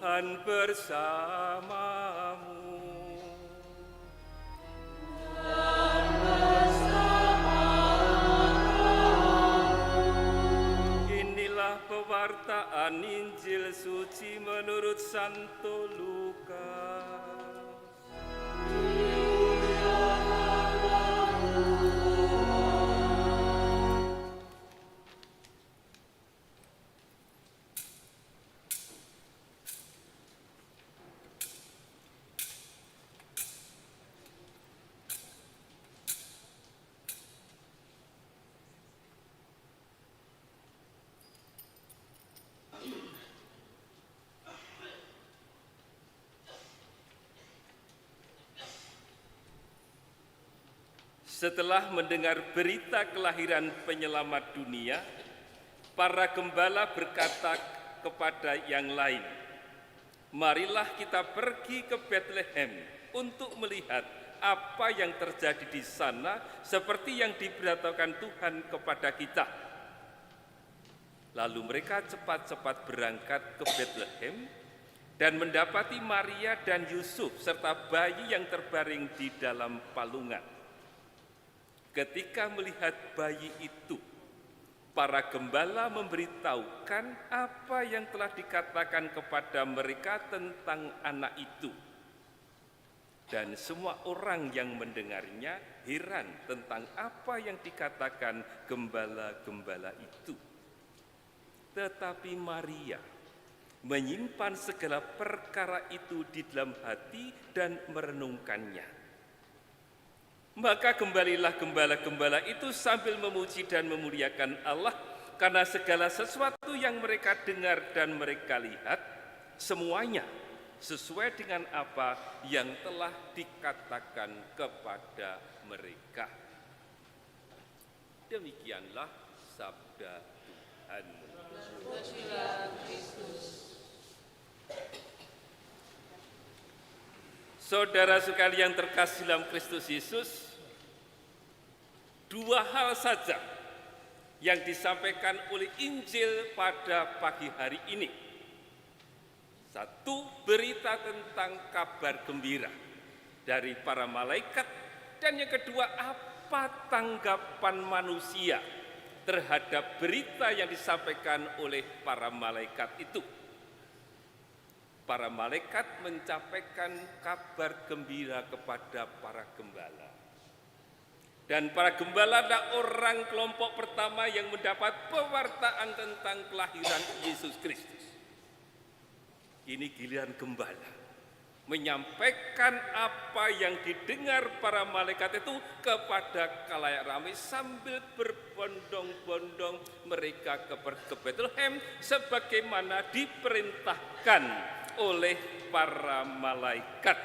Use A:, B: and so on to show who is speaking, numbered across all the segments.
A: Tuhan bersamamu.
B: Dan bersama rohmu.
A: Inilah pewartaan Injil suci menurut Santo Lukas. Setelah mendengar berita kelahiran penyelamat dunia, para gembala berkata kepada yang lain, "Marilah kita pergi ke Bethlehem untuk melihat apa yang terjadi di sana seperti yang diberitahukan Tuhan kepada kita." Lalu mereka cepat-cepat berangkat ke Bethlehem dan mendapati Maria dan Yusuf serta bayi yang terbaring di dalam palungan. Ketika melihat bayi itu, para gembala memberitahukan apa yang telah dikatakan kepada mereka tentang anak itu. Dan semua orang yang mendengarnya heran tentang apa yang dikatakan gembala-gembala itu. Tetapi Maria menyimpan segala perkara itu di dalam hati dan merenungkannya. Maka kembalilah gembala-gembala itu sambil memuji dan memuliakan Allah karena segala sesuatu yang mereka dengar dan mereka lihat, semuanya sesuai dengan apa yang telah dikatakan kepada mereka. Demikianlah sabda Tuhan.
B: Terpujilah Kristus.
A: Saudara sekalian terkasih dalam Kristus Yesus, dua hal saja yang disampaikan oleh Injil pada pagi hari ini. Satu, berita tentang kabar gembira dari para malaikat, dan yang kedua, apa tanggapan manusia terhadap berita yang disampaikan oleh para malaikat itu. Para malaikat menyampaikan kabar gembira kepada para gembala. Dan para gembala adalah orang kelompok pertama yang mendapat pewartaan tentang kelahiran Yesus Kristus. Ini giliran gembala menyampaikan apa yang didengar para malaikat itu kepada khalayak ramai sambil berbondong-bondong mereka ke Bethlehem sebagaimana diperintahkan oleh para malaikat.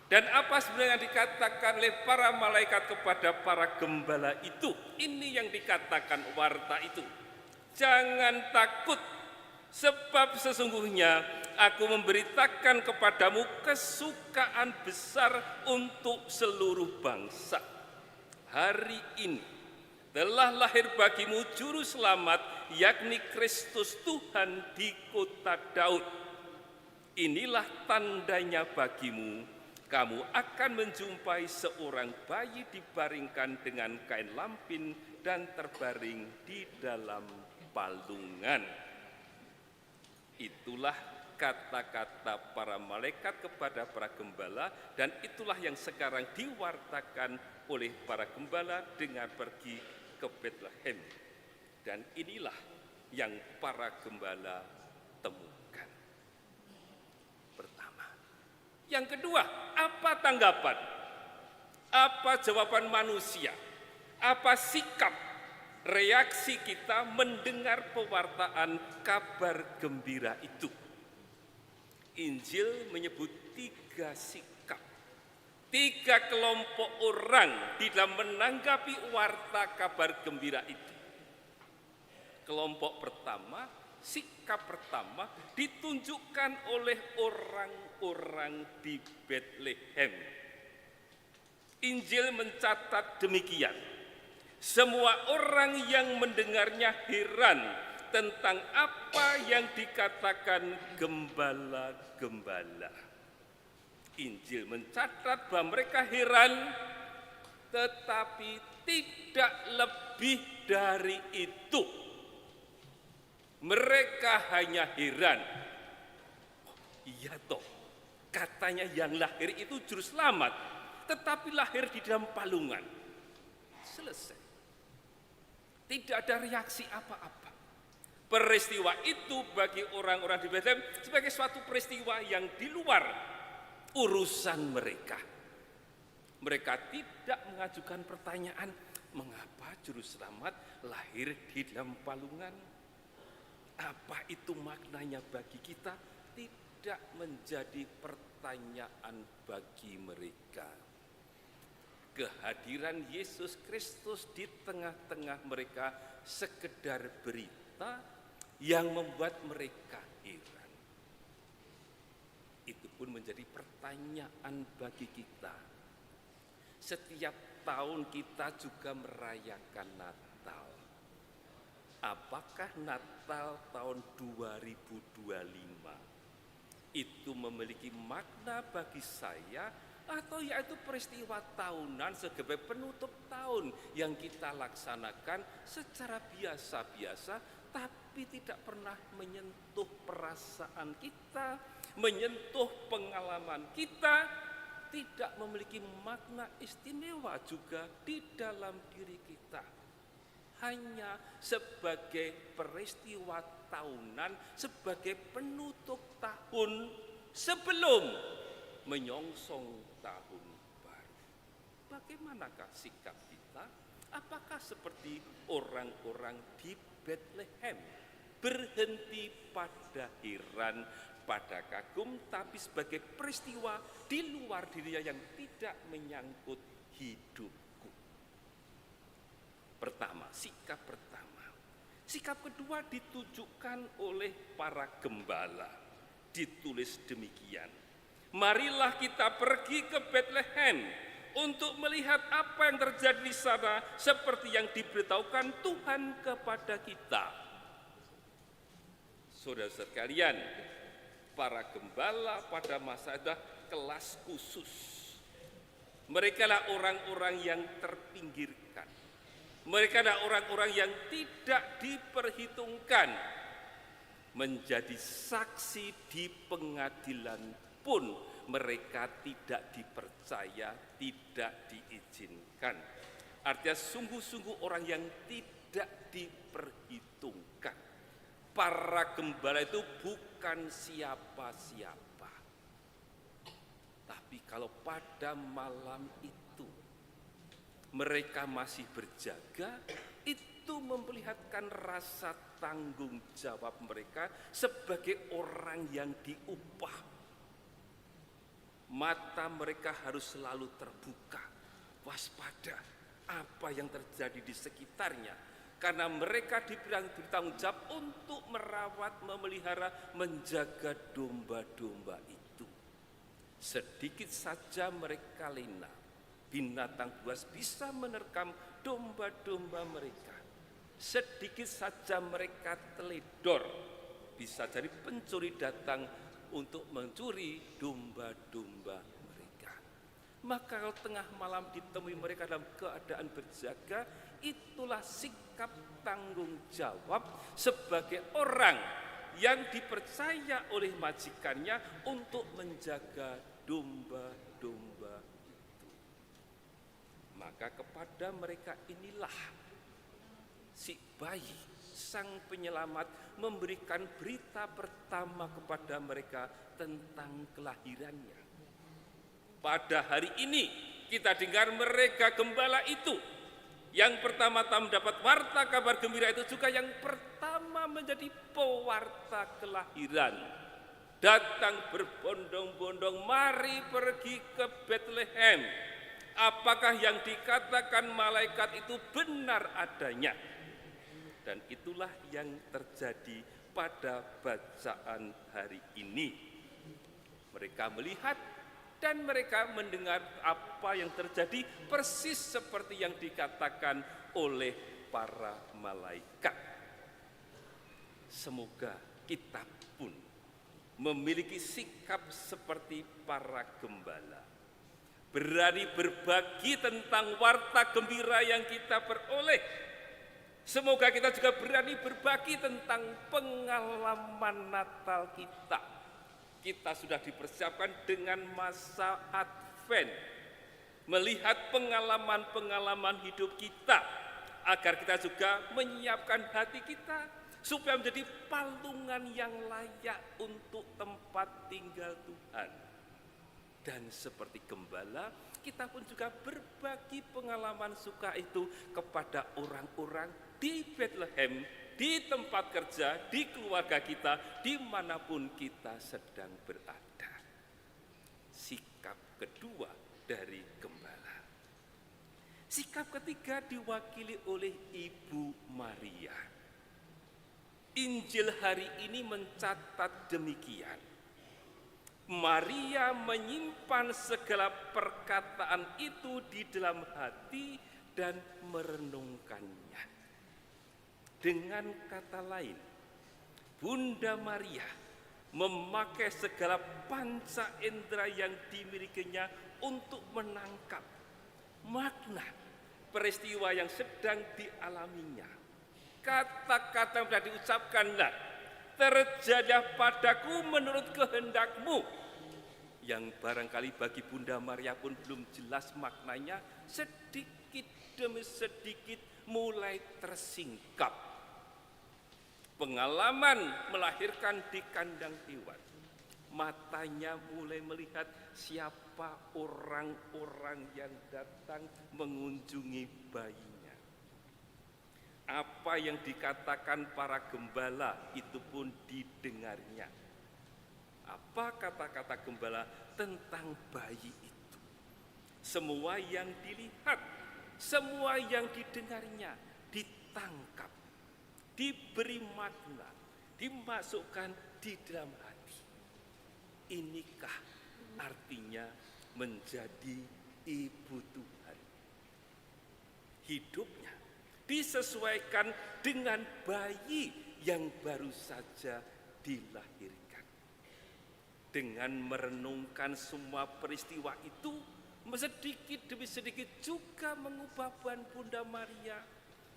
A: Dan apa sebenarnya yang dikatakan oleh para malaikat kepada para gembala itu? Ini yang dikatakan warta itu. Jangan takut, sebab sesungguhnya aku memberitakan kepadamu kesukaan besar untuk seluruh bangsa. Hari ini telah lahir bagimu juru selamat, yakni Kristus Tuhan di kota Daud. Inilah tandanya bagimu, kamu akan menjumpai seorang bayi dibaringkan dengan kain lampin dan terbaring di dalam palungan. Itulah kata-kata para malaikat kepada para gembala, dan itulah yang sekarang diwartakan oleh para gembala dengan pergi ke Bethlehem. Dan inilah yang para gembala temukan. Pertama. Yang kedua, apa tanggapan? Apa jawaban manusia? Apa sikap reaksi kita mendengar pewartaan kabar gembira itu? Injil menyebut 3 sikap, 3 kelompok orang di dalam menanggapi warta kabar gembira itu. Kelompok pertama, sikap pertama ditunjukkan oleh orang-orang di Bethlehem. Injil mencatat demikian. Semua orang yang mendengarnya heran tentang apa yang dikatakan gembala-gembala. Injil mencatat bahwa mereka heran, tetapi tidak lebih dari itu. Mereka hanya heran. Oh, iya toh, katanya yang lahir itu juru selamat, tetapi lahir di dalam palungan. Selesai. Tidak ada reaksi apa-apa. Peristiwa itu bagi orang-orang di Betlehem sebagai suatu peristiwa yang di luar urusan mereka. Mereka tidak mengajukan pertanyaan, mengapa juru selamat lahir di dalam palungan? Apa itu maknanya bagi kita? Tidak menjadi pertanyaan bagi mereka. Kehadiran Yesus Kristus di tengah-tengah mereka sekedar berita yang membuat mereka heran. Itu pun menjadi pertanyaan bagi kita. Setiap tahun kita juga merayakan Natal. Apakah Natal tahun 2025 itu memiliki makna bagi saya, atau yaitu peristiwa tahunan sebagai penutup tahun yang kita laksanakan secara biasa-biasa, tapi tidak pernah menyentuh perasaan kita, menyentuh pengalaman kita, tidak memiliki makna istimewa juga di dalam diri kita. Hanya sebagai peristiwa tahunan, sebagai penutup tahun sebelum menyongsong tahun baru. Bagaimanakah sikap kita? Apakah seperti orang-orang di Betlehem, berhenti pada heran, pada kagum, tapi sebagai peristiwa di luar dirinya yang tidak menyangkut hidupku? Pertama, sikap pertama. Sikap kedua ditujukan oleh para gembala. Ditulis demikian: marilah kita pergi ke Betlehem untuk melihat apa yang terjadi di sana seperti yang diberitahukan Tuhan kepada kita. Saudara-saudara sekalian, para gembala pada masa itu kelas khusus. Mereka adalah orang-orang yang terpinggirkan. Mereka adalah orang-orang yang tidak diperhitungkan. Menjadi saksi di pengadilan pun mereka tidak dipercaya, tidak diizinkan. Artinya sungguh-sungguh orang yang tidak diperhitungkan. Para gembala itu bukan siapa-siapa. Tapi kalau pada malam itu mereka masih berjaga, itu memperlihatkan rasa tanggung jawab mereka sebagai orang yang diupah. Mata mereka harus selalu terbuka, waspada apa yang terjadi di sekitarnya, karena mereka bertanggung jawab untuk merawat, memelihara, menjaga domba-domba itu. Sedikit saja mereka lena, binatang buas bisa menerkam domba-domba mereka. Sedikit saja mereka teledor, bisa jadi pencuri datang untuk mencuri domba-domba mereka. Maka kalau tengah malam ditemui mereka dalam keadaan berjaga, itulah sikap tanggung jawab sebagai orang yang dipercaya oleh majikannya untuk menjaga domba-domba itu. Maka kepada mereka inilah si bayi, sang penyelamat, memberikan berita pertama kepada mereka tentang kelahirannya. Pada hari ini kita dengar mereka gembala itu yang pertama-tama mendapat warta kabar gembira itu juga yang pertama menjadi pewarta kelahiran. Datang berbondong-bondong, mari pergi ke Betlehem. Apakah yang dikatakan malaikat itu benar adanya? Dan itulah yang terjadi pada bacaan hari ini. Mereka melihat dan mereka mendengar apa yang terjadi persis seperti yang dikatakan oleh para malaikat. Semoga kita pun memiliki sikap seperti para gembala, berani berbagi tentang warta gembira yang kita peroleh. Semoga kita juga berani berbagi tentang pengalaman Natal kita. Kita sudah dipersiapkan dengan masa Advent, melihat pengalaman-pengalaman hidup kita, agar kita juga menyiapkan hati kita supaya menjadi palungan yang layak untuk tempat tinggal Tuhan. Dan seperti gembala, kita pun juga berbagi pengalaman suka itu kepada orang-orang di Bethlehem, di tempat kerja, di keluarga kita, dimanapun kita sedang berada. Sikap kedua dari gembala. Sikap ketiga diwakili oleh Ibu Maria. Injil hari ini mencatat demikian. Maria menyimpan segala perkataan itu di dalam hati dan merenungkannya. Dengan kata lain, Bunda Maria memakai segala panca indera yang dimilikinya untuk menangkap makna peristiwa yang sedang dialaminya. Kata-kata yang sudah diucapkanlah, terjadilah padaku menurut kehendakmu, yang barangkali bagi Bunda Maria pun belum jelas maknanya, sedikit demi sedikit mulai tersingkap. Pengalaman melahirkan di kandang hewan, matanya mulai melihat siapa orang-orang yang datang mengunjungi bayinya. Apa yang dikatakan para gembala itu pun didengarnya. Apa kata-kata gembala tentang bayi itu? Semua yang dilihat, semua yang didengarnya ditangkap, diberi makna, dimasukkan di dalam hati. Inikah artinya menjadi ibu Tuhan? Hidupnya disesuaikan dengan bayi yang baru saja dilahirkan. Dengan merenungkan semua peristiwa itu, sedikit demi sedikit juga mengubah Bunda Maria.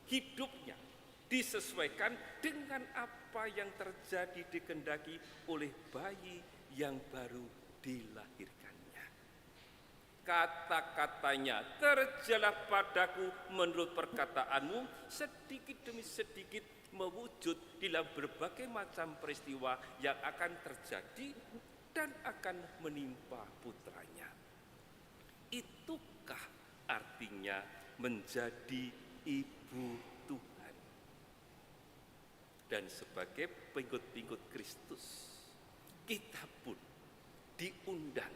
A: Hidupnya disesuaikan dengan apa yang terjadi dikehendaki oleh bayi yang baru dilahirkannya. Kata-katanya, terjadilah padaku menurut perkataanmu, sedikit demi sedikit mewujud dalam berbagai macam peristiwa yang akan terjadi dan akan menimpa putranya. Itukah artinya menjadi ibu Tuhan? Dan sebagai pengikut-pengikut Kristus, kita pun diundang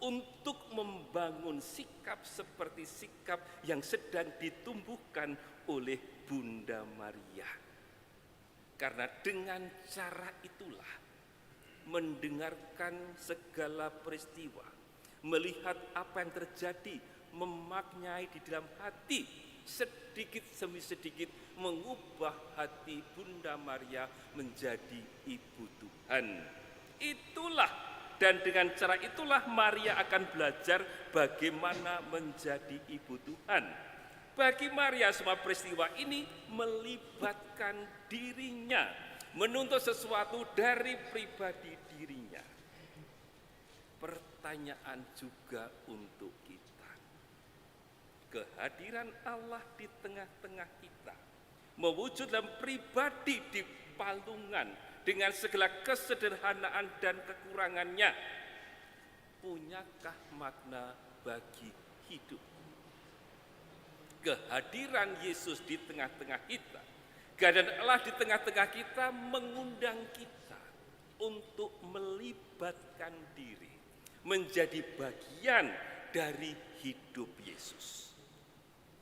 A: untuk membangun sikap seperti sikap yang sedang ditumbuhkan oleh Bunda Maria. Karena dengan cara itulah, mendengarkan segala peristiwa, melihat apa yang terjadi, memaknai di dalam hati, sedikit demi sedikit mengubah hati Bunda Maria menjadi ibu Tuhan. Itulah, dan dengan cara itulah Maria akan belajar bagaimana menjadi ibu Tuhan. Bagi Maria semua peristiwa ini melibatkan dirinya, menuntut sesuatu dari pribadi dirinya. Pertanyaan juga untuk kita. Kehadiran Allah di tengah-tengah kita, mewujud dalam pribadi di palungan dengan segala kesederhanaan dan kekurangannya, punyakah makna bagi hidup? Kehadiran Yesus di tengah-tengah kita, kehadiran Allah di tengah-tengah kita mengundang kita untuk melibatkan diri, menjadi bagian dari hidup Yesus.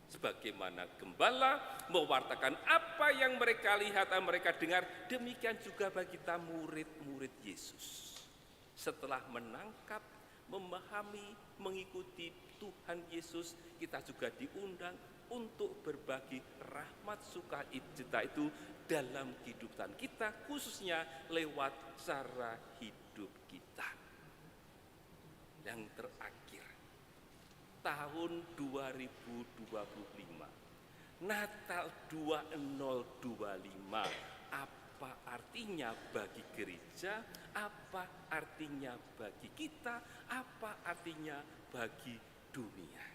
A: Sebagaimana gembala mewartakan apa yang mereka lihat dan mereka dengar, demikian juga bagi kita murid-murid Yesus. Setelah menangkap, memahami, mengikuti Tuhan Yesus, kita juga diundang untuk berbagi rahmat sukacita itu dalam kehidupan kita, khususnya lewat cara hidup kita. Yang terakhir, tahun 2025, Natal 2025, apa artinya bagi gereja, apa artinya bagi kita, apa artinya bagi dunia.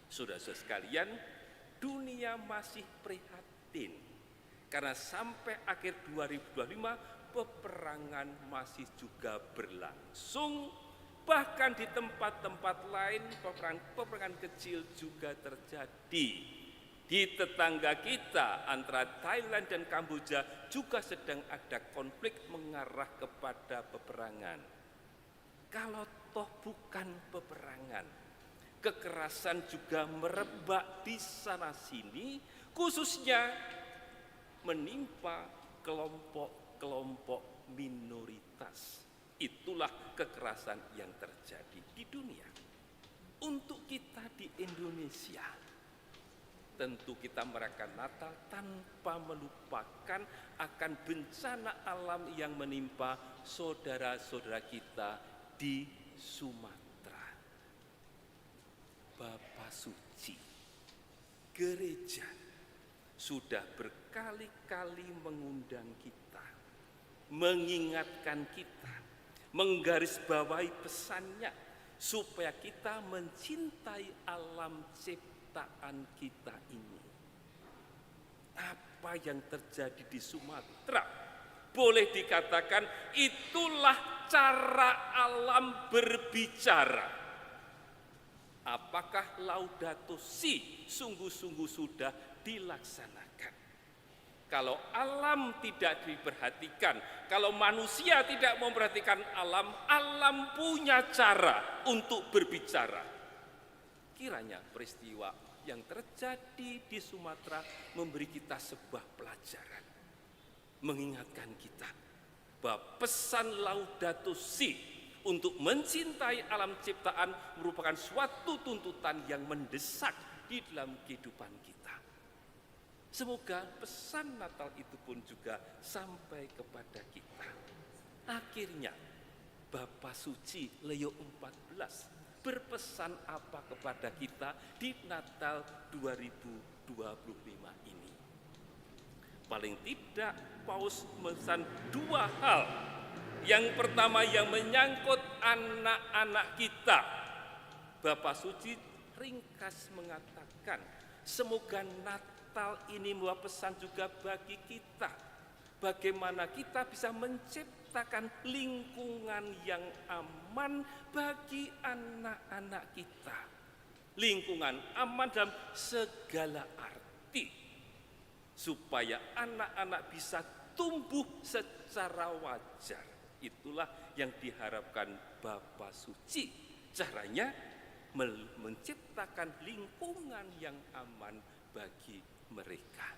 A: Saudara-saudara sekalian, dunia masih prihatin karena sampai akhir 2025 peperangan masih juga berlangsung. Bahkan di tempat-tempat lain peperangan kecil juga terjadi. Di tetangga kita antara Thailand dan Kamboja juga sedang ada konflik mengarah kepada peperangan. Kalau toh bukan peperangan, kekerasan juga merebak di sana-sini, khususnya menimpa kelompok-kelompok minoritas. Itulah kekerasan yang terjadi di dunia. Untuk kita di Indonesia, tentu kita merayakan Natal tanpa melupakan akan bencana alam yang menimpa saudara-saudara kita di Sumatera. Bapa Suci, gereja sudah berkali-kali mengundang kita, mengingatkan kita, menggarisbawahi pesannya supaya kita mencintai alam ciptaan kita ini. Apa yang terjadi di Sumatera boleh dikatakan itulah cara alam berbicara. Apakah Laudato Si sungguh-sungguh sudah dilaksanakan? Kalau alam tidak diperhatikan, kalau manusia tidak memperhatikan alam, alam punya cara untuk berbicara. Kiranya peristiwa yang terjadi di Sumatera memberi kita sebuah pelajaran, mengingatkan kita bahwa pesan Laudato Si untuk mencintai alam ciptaan merupakan suatu tuntutan yang mendesak di dalam kehidupan kita. Semoga pesan Natal itu pun juga sampai kepada kita. Akhirnya, Bapa Suci Leo XIV berpesan apa kepada kita di Natal 2025 ini? Paling tidak, Paus memesan dua hal. Yang pertama yang menyangkut anak-anak kita. Bapa Suci ringkas mengatakan, semoga Natal ini membawa pesan juga bagi kita. Bagaimana kita bisa menciptakan lingkungan yang aman bagi anak-anak kita. Lingkungan aman dalam segala arti. Supaya anak-anak bisa tumbuh secara wajar. Itulah yang diharapkan Bapa Suci. Caranya menciptakan lingkungan yang aman bagi mereka.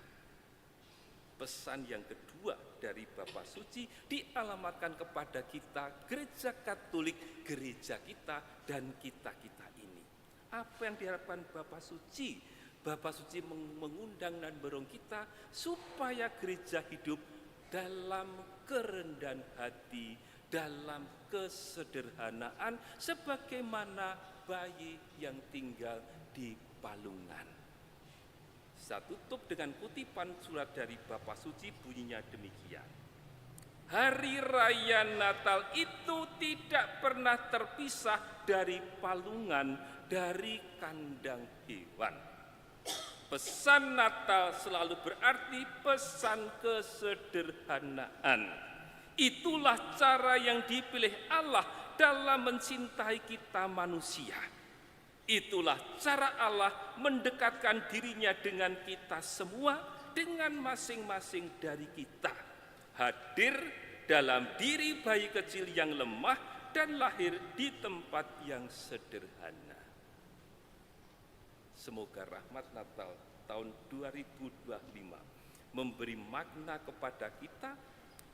A: Pesan yang kedua dari Bapa Suci dialamatkan kepada kita, Gereja Katolik, gereja kita dan kita-kita ini. Apa yang diharapkan Bapa Suci? Bapa Suci mengundang dan mendorong kita supaya gereja hidup dalam kerendahan hati, dalam kesederhanaan, sebagaimana bayi yang tinggal di palungan. Saya tutup dengan kutipan surat dari Bapa Suci, bunyinya demikian. Hari Raya Natal itu tidak pernah terpisah dari palungan, dari kandang hewan. Pesan Natal selalu berarti pesan kesederhanaan. Itulah cara yang dipilih Allah dalam mencintai kita manusia. Itulah cara Allah mendekatkan dirinya dengan kita semua, dengan masing-masing dari kita. Hadir dalam diri bayi kecil yang lemah dan lahir di tempat yang sederhana. Semoga rahmat Natal tahun 2025 memberi makna kepada kita,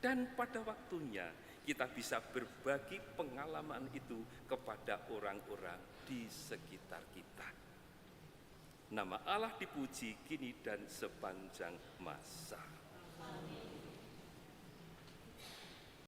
A: dan pada waktunya kita bisa berbagi pengalaman itu kepada orang-orang di sekitar kita. Nama Allah dipuji kini dan sepanjang masa.
B: Amin.